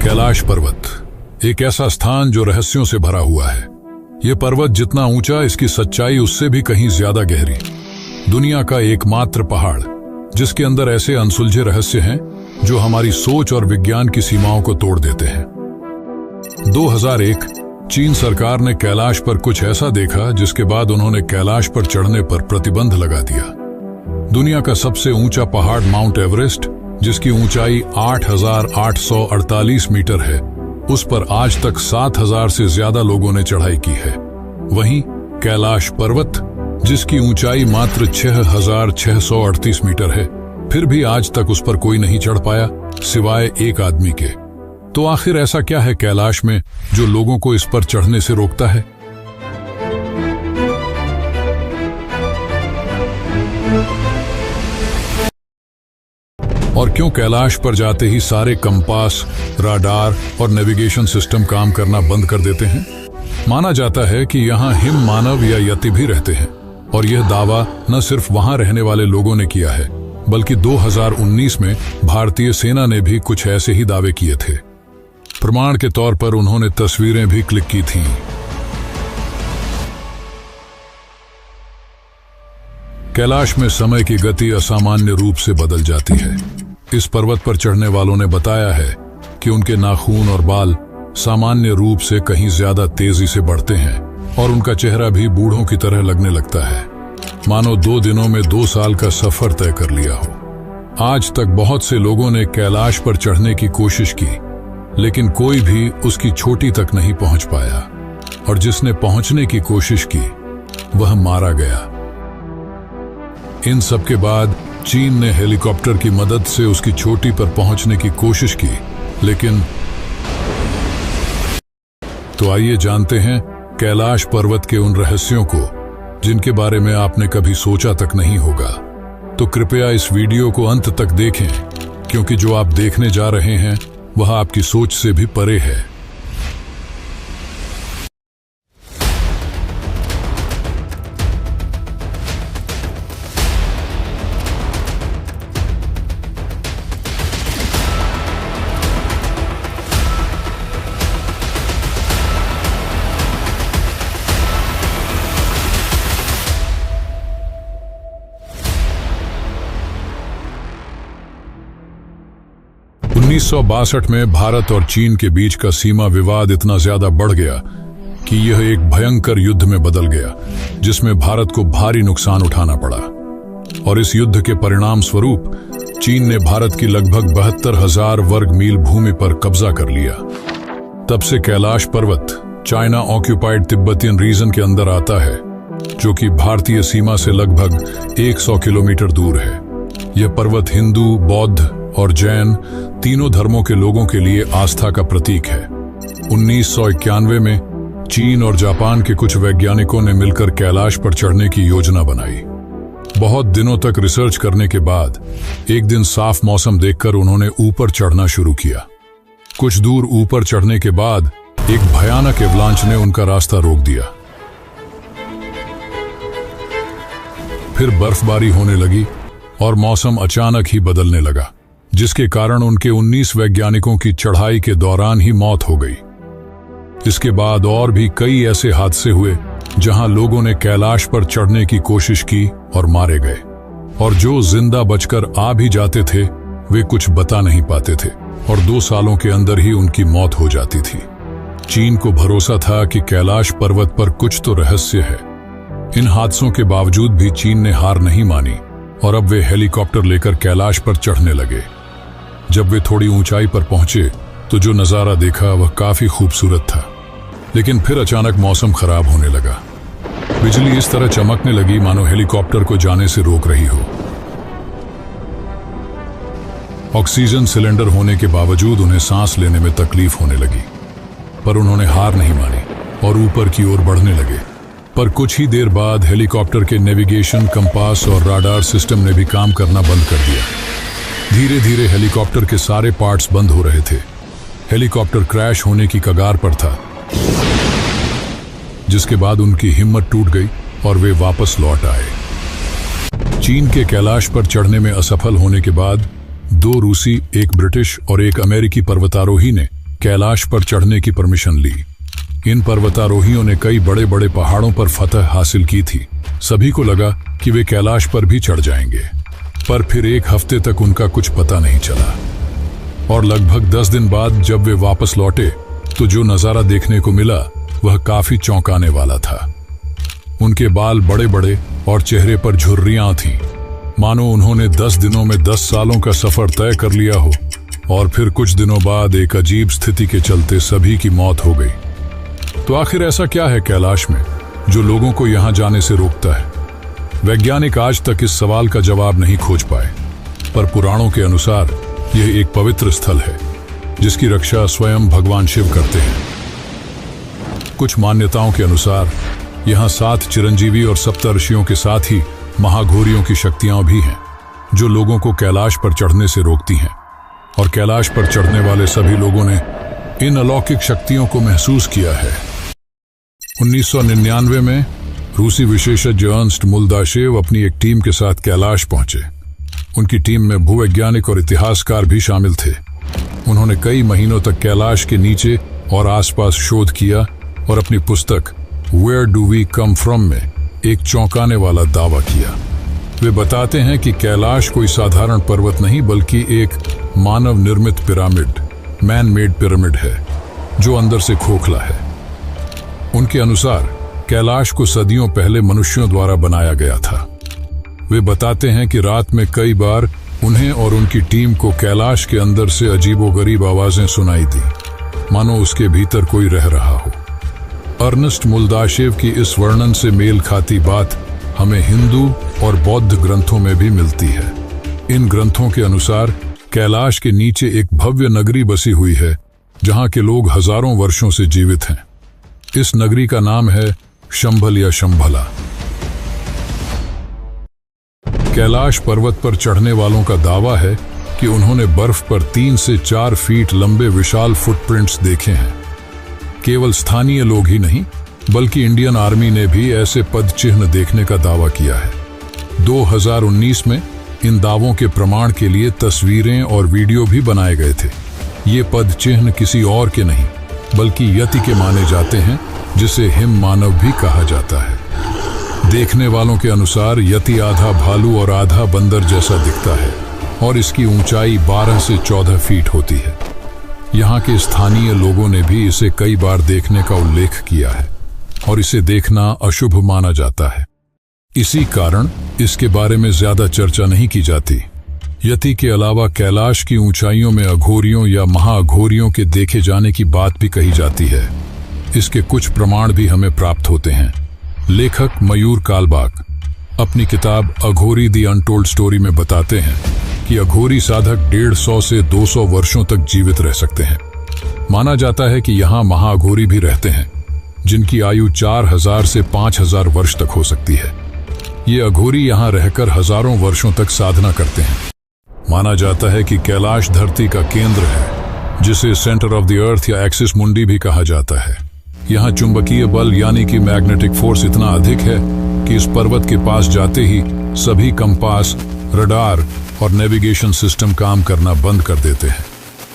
कैलाश पर्वत एक ऐसा स्थान जो रहस्यों से भरा हुआ है। यह पर्वत जितना ऊंचा, इसकी सच्चाई उससे भी कहीं ज्यादा गहरी। दुनिया का एकमात्र पहाड़ जिसके अंदर ऐसे अनसुलझे रहस्य हैं जो हमारी सोच और विज्ञान की सीमाओं को तोड़ देते हैं। 2001 चीन सरकार ने कैलाश पर कुछ ऐसा देखा जिसके बाद उन्होंने कैलाश पर चढ़ने पर प्रतिबंध लगा दिया। दुनिया का सबसे ऊंचा पहाड़ माउंट एवरेस्ट, जिसकी ऊंचाई 8,848 मीटर है, उस पर आज तक 7,000 से ज्यादा लोगों ने चढ़ाई की है। वहीं कैलाश पर्वत, जिसकी ऊंचाई मात्र 6,638 मीटर है, फिर भी आज तक उस पर कोई नहीं चढ़ पाया सिवाय एक आदमी के। तो आखिर ऐसा क्या है कैलाश में जो लोगों को इस पर चढ़ने से रोकता है? और क्यों कैलाश पर जाते ही सारे कंपास, राडार और नेविगेशन सिस्टम काम करना बंद कर देते हैं? माना जाता है कि यहाँ हिम मानव या यति भी रहते हैं, और यह दावा न सिर्फ वहां रहने वाले लोगों ने किया है, बल्कि 2019 में भारतीय सेना ने भी कुछ ऐसे ही दावे किए थे। प्रमाण के तौर पर उन्होंने तस्वीरें भी क्लिक की थीं। कैलाश में समय की गति असामान्य रूप से बदल जाती है। इस पर्वत पर चढ़ने वालों ने बताया है कि उनके नाखून और बाल सामान्य रूप से कहीं ज्यादा तेजी से बढ़ते हैं और उनका चेहरा भी बूढ़ों की तरह लगने लगता है, मानो 2 दिनों में 2 साल का सफर तय कर लिया हो। आज तक बहुत से लोगों ने कैलाश पर चढ़ने की कोशिश की, लेकिन कोई भी उसकी चोटी तक नहीं पहुंच पाया, और जिसने पहुंचने की कोशिश की वह मारा गया। इन सब के बाद चीन ने हेलीकॉप्टर की मदद से उसकी चोटी पर पहुंचने की कोशिश की, लेकिन तो आइए जानते हैं कैलाश पर्वत के उन रहस्यों को जिनके बारे में आपने कभी सोचा तक नहीं होगा। तो कृपया इस वीडियो को अंत तक देखें, क्योंकि जो आप देखने जा रहे हैं वह आपकी सोच से भी परे है। 1962 में भारत और चीन के बीच का सीमा विवाद इतना ज्यादा बढ़ गया कि यह एक भयंकर युद्ध में बदल गया, जिसमें भारत को भारी नुकसान उठाना पड़ा। और इस युद्ध के परिणाम स्वरूप चीन ने भारत की लगभग 72,000 वर्ग मील भूमि पर कब्जा कर लिया। तब से कैलाश पर्वत चाइना ऑक्यूपाइड तिब्बतियन रीजन के अंदर आता है, जो कि भारतीय सीमा से लगभग 100 किलोमीटर दूर है। यह पर्वत हिंदू, बौद्ध और जैन तीनों धर्मों के लोगों के लिए आस्था का प्रतीक है। 1991 में चीन और जापान के कुछ वैज्ञानिकों ने मिलकर कैलाश पर चढ़ने की योजना बनाई। बहुत दिनों तक रिसर्च करने के बाद एक दिन साफ मौसम देखकर उन्होंने ऊपर चढ़ना शुरू किया। कुछ दूर ऊपर चढ़ने के बाद एक भयानक एवलांच ने उनका रास्ता रोक दिया। फिर बर्फबारी होने लगी और मौसम अचानक ही बदलने लगा, जिसके कारण उनके 19 वैज्ञानिकों की चढ़ाई के दौरान ही मौत हो गई। इसके बाद और भी कई ऐसे हादसे हुए जहां लोगों ने कैलाश पर चढ़ने की कोशिश की और मारे गए, और जो जिंदा बचकर आ भी जाते थे वे कुछ बता नहीं पाते थे, और 2 सालों के अंदर ही उनकी मौत हो जाती थी। चीन को भरोसा था कि कैलाश पर्वत पर कुछ तो रहस्य है। इन हादसों के बावजूद भी चीन ने हार नहीं मानी, और अब वे हेलीकॉप्टर लेकर कैलाश पर चढ़ने लगे। जब वे थोड़ी ऊंचाई पर पहुंचे तो जो नजारा देखा वह काफी खूबसूरत था, लेकिन फिर अचानक मौसम खराब होने लगा। बिजली इस तरह चमकने लगी मानो हेलीकॉप्टर को जाने से रोक रही हो। ऑक्सीजन सिलेंडर होने के बावजूद उन्हें सांस लेने में तकलीफ होने लगी, पर उन्होंने हार नहीं मानी और ऊपर की ओर बढ़ने लगे। पर कुछ ही देर बाद हेलीकॉप्टर के नेविगेशन, कंपास और राडार सिस्टम ने भी काम करना बंद कर दिया। धीरे धीरे हेलीकॉप्टर के सारे पार्ट्स बंद हो रहे थे। हेलीकॉप्टर क्रैश होने की कगार पर था, जिसके बाद उनकी हिम्मत टूट गई और वे वापस लौट आए। चीन के कैलाश पर चढ़ने में असफल होने के बाद 2 रूसी, 1 ब्रिटिश और 1 अमेरिकी पर्वतारोही ने कैलाश पर चढ़ने की परमिशन ली। इन पर्वतारोहियों ने कई बड़े बड़े पहाड़ों पर फतह हासिल की थी। सभी को लगा कि वे कैलाश पर भी चढ़ जाएंगे, पर फिर एक हफ्ते तक उनका कुछ पता नहीं चला। और लगभग 10 दिन बाद जब वे वापस लौटे तो जो नजारा देखने को मिला वह काफी चौंकाने वाला था। उनके बाल बड़े बड़े और चेहरे पर झुर्रियां थीं, मानो उन्होंने 10 दिनों में 10 सालों का सफर तय कर लिया हो। और फिर कुछ दिनों बाद एक अजीब स्थिति के चलते सभी की मौत हो गई। तो आखिर ऐसा क्या है कैलाश में जो लोगों को यहां जाने से रोकता है? वैज्ञानिक आज तक इस सवाल का जवाब नहीं खोज पाए, पर पुराणों के अनुसार यह एक पवित्र स्थल है जिसकी रक्षा स्वयं भगवान शिव करते हैं। कुछ मान्यताओं के अनुसार यहाँ 7 चिरंजीवी और सप्तर्षियों के साथ ही महाघोरियों की शक्तियां भी हैं जो लोगों को कैलाश पर चढ़ने से रोकती हैं। और कैलाश पर चढ़ने वाले सभी लोगों ने इन अलौकिक शक्तियों को महसूस किया है। 1999 में रूसी विशेषज्ञ अर्नस्ट मुल्दाशेव अपनी एक टीम के साथ कैलाश पहुंचे। उनकी टीम में भूवैज्ञानिक और इतिहासकार भी शामिल थे। उन्होंने कई महीनों तक कैलाश के नीचे और आसपास शोध किया और अपनी पुस्तक where do we come from में एक चौंकाने वाला दावा किया। वे बताते हैं कि कैलाश कोई साधारण पर्वत नहीं बल्कि एक मानव निर्मित पिरामिड, मैन मेड पिरामिड है जो अंदर से खोखला है। उनके अनुसार कैलाश को सदियों पहले मनुष्यों द्वारा बनाया गया था। वे बताते हैं कि रात में कई बार उन्हें और उनकी टीम को कैलाश के अंदर से अजीबोगरीब आवाजें सुनाई दी, मानो उसके भीतर कोई रह रहा हो। अर्नस्ट मुल्दाशेव की इस वर्णन से मेल खाती बात हमें हिंदू और बौद्ध ग्रंथों में भी मिलती है। इन ग्रंथों के अनुसार कैलाश के नीचे एक भव्य नगरी बसी हुई है जहां के लोग हजारों वर्षों से जीवित हैं। इस नगरी का नाम है शंभल या शंभला। कैलाश पर्वत पर चढ़ने वालों का दावा है कि उन्होंने बर्फ पर 3 से 4 फीट लंबे विशाल फुटप्रिंट्स देखे हैं। केवल स्थानीय लोग ही नहीं बल्कि इंडियन आर्मी ने भी ऐसे पद चिन्ह देखने का दावा किया है। 2019 में इन दावों के प्रमाण के लिए तस्वीरें और वीडियो भी बनाए गए थे। ये पद चिन्ह किसी और के नहीं बल्कि यति के माने जाते हैं, जिसे हिम मानव भी कहा जाता है। देखने वालों के अनुसार यति आधा भालू और आधा बंदर जैसा दिखता है और इसकी ऊंचाई 12 से 14 फीट होती है। यहाँ के स्थानीय लोगों ने भी इसे कई बार देखने का उल्लेख किया है और इसे देखना अशुभ माना जाता है। इसी कारण इसके बारे में ज्यादा चर्चा नहीं की जाती। यति के अलावा कैलाश की ऊंचाइयों में अघोरियों या महाअघोरियों के देखे जाने की बात भी कही जाती है। इसके कुछ प्रमाण भी हमें प्राप्त होते हैं। लेखक मयूर कालबाग अपनी किताब अघोरी दी अनटोल्ड स्टोरी में बताते हैं कि अघोरी साधक 150 से 200 वर्षों तक जीवित रह सकते हैं। माना जाता है कि यहाँ महाअघोरी भी रहते हैं जिनकी आयु 4000 से 5000 वर्ष तक हो सकती है। ये अघोरी यहाँ रहकर हजारों वर्षों तक साधना करते हैं। माना जाता है कि कैलाश धरती का केंद्र है, जिसे सेंटर ऑफ द अर्थ या एक्सिस मुंडी भी कहा जाता है। यहाँ चुंबकीय बल यानी कि मैग्नेटिक फोर्स इतना अधिक है कि इस पर्वत के पास जाते ही सभी कंपास, रडार और नेविगेशन सिस्टम काम करना बंद कर देते हैं।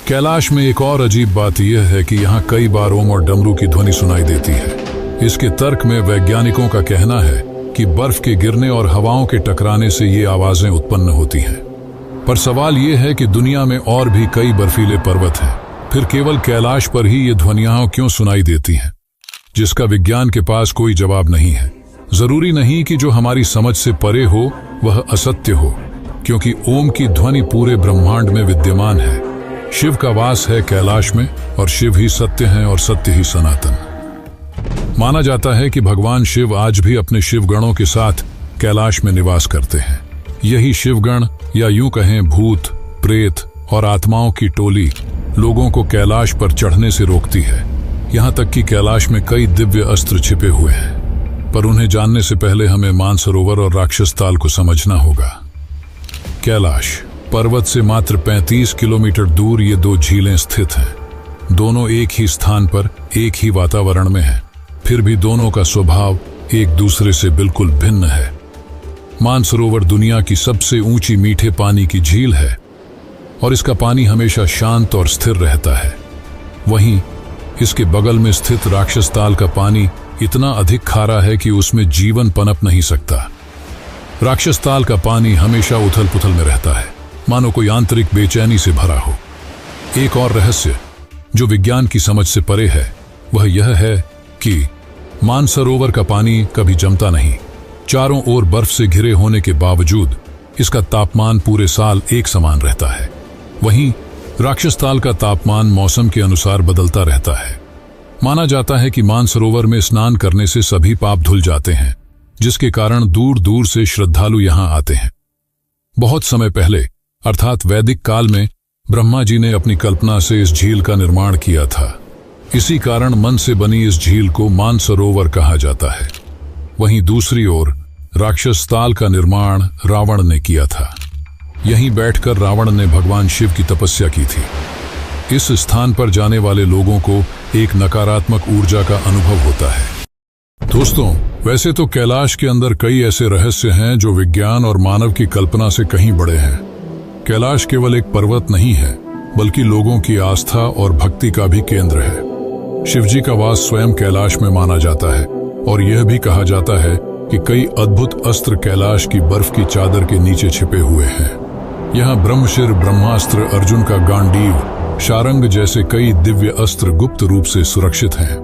कैलाश में एक और अजीब बात यह है कि यहाँ कई बार ओम और डमरू की ध्वनि सुनाई देती है। इसके तर्क में वैज्ञानिकों का कहना है कि बर्फ के गिरने और हवाओं के टकराने से ये आवाजें उत्पन्न होती हैं। पर सवाल ये है कि दुनिया में और भी कई बर्फीले पर्वत हैं, फिर केवल कैलाश पर ही ये ध्वनियां क्यों सुनाई देती हैं, जिसका विज्ञान के पास कोई जवाब नहीं है। जरूरी नहीं कि जो हमारी समझ से परे हो वह असत्य हो, क्योंकि ओम की ध्वनि पूरे ब्रह्मांड में विद्यमान है। शिव का वास है कैलाश में और शिव ही सत्य हैं और सत्य ही सनातन। माना जाता है कि भगवान शिव आज भी अपने शिवगणों के साथ कैलाश में निवास करते हैं। यही शिवगण या यूं कहें भूत, प्रेत और आत्माओं की टोली लोगों को कैलाश पर चढ़ने से रोकती है। यहाँ तक कि कैलाश में कई दिव्य अस्त्र छिपे हुए हैं, पर उन्हें जानने से पहले हमें मानसरोवर और राक्षस ताल को समझना होगा। कैलाश पर्वत से मात्र 35 किलोमीटर दूर ये 2 झीलें स्थित हैं। दोनों एक ही स्थान पर एक ही वातावरण में हैं, फिर भी दोनों का स्वभाव एक दूसरे से बिल्कुल भिन्न है। मानसरोवर दुनिया की सबसे ऊंची मीठे पानी की झील है और इसका पानी हमेशा शांत और स्थिर रहता है। वहीं इसके बगल में स्थित राक्षस ताल का पानी इतना अधिक खारा है कि उसमें जीवन पनप नहीं सकता। राक्षस ताल का पानी हमेशा उथल पुथल में रहता है, मानो कोई आंतरिक बेचैनी से भरा हो। एक और रहस्य जो विज्ञान की समझ से परे है वह यह है कि मानसरोवर का पानी कभी जमता नहीं। चारों ओर बर्फ से घिरे होने के बावजूद इसका तापमान पूरे साल एक समान रहता है। वहीं राक्षस ताल का तापमान मौसम के अनुसार बदलता रहता है। माना जाता है कि मानसरोवर में स्नान करने से सभी पाप धुल जाते हैं, जिसके कारण दूर दूर से श्रद्धालु यहां आते हैं। बहुत समय पहले अर्थात वैदिक काल में ब्रह्मा जी ने अपनी कल्पना से इस झील का निर्माण किया था। इसी कारण मन से बनी इस झील को मानसरोवर कहा जाता है। वहीं दूसरी ओर राक्षस ताल का निर्माण रावण ने किया था। यहीं बैठकर रावण ने भगवान शिव की तपस्या की थी। इस स्थान पर जाने वाले लोगों को एक नकारात्मक ऊर्जा का अनुभव होता है। दोस्तों, वैसे तो कैलाश के अंदर कई ऐसे रहस्य हैं जो विज्ञान और मानव की कल्पना से कहीं बड़े हैं। कैलाश केवल एक पर्वत नहीं है, बल्कि लोगों की आस्था और भक्ति का भी केंद्र है। शिवजी का वास स्वयं कैलाश में माना जाता है और यह भी कहा जाता है कि कई अद्भुत अस्त्र कैलाश की बर्फ की चादर के नीचे छिपे हुए हैं। यहाँ ब्रह्मशिर, ब्रह्मास्त्र, अर्जुन का गांडीव, शारंग जैसे कई दिव्य अस्त्र गुप्त रूप से सुरक्षित हैं।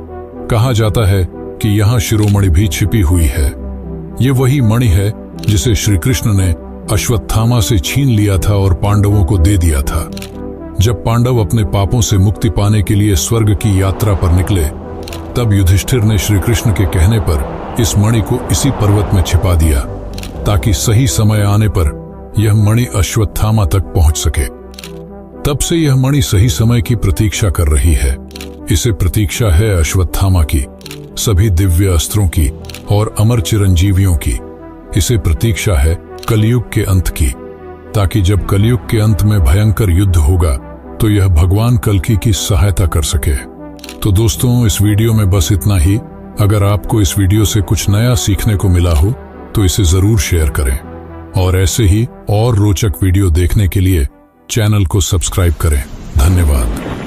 कहा जाता है कि यहाँ शिरोमणि भी छिपी हुई है। ये वही मणि है जिसे श्री कृष्ण ने अश्वत्थामा से छीन लिया था और पांडवों को दे दिया था। जब पांडव अपने पापों से मुक्ति पाने के लिए स्वर्ग की यात्रा पर निकले, तब युधिष्ठिर ने श्री कृष्ण के कहने पर इस मणि को इसी पर्वत में छिपा दिया, ताकि सही समय आने पर यह मणि अश्वत्थामा तक पहुंच सके। तब से यह मणि सही समय की प्रतीक्षा कर रही है। इसे प्रतीक्षा है अश्वत्थामा की, सभी दिव्य अस्त्रों की और अमर चिरंजीवियों की। इसे प्रतीक्षा है कलयुग के अंत की, ताकि जब कलयुग के अंत में भयंकर युद्ध होगा तो यह भगवान कल्कि की सहायता कर सके। तो दोस्तों, इस वीडियो में बस इतना ही। अगर आपको इस वीडियो से कुछ नया सीखने को मिला हो तो इसे जरूर शेयर करें और ऐसे ही और रोचक वीडियो देखने के लिए चैनल को सब्सक्राइब करें। धन्यवाद।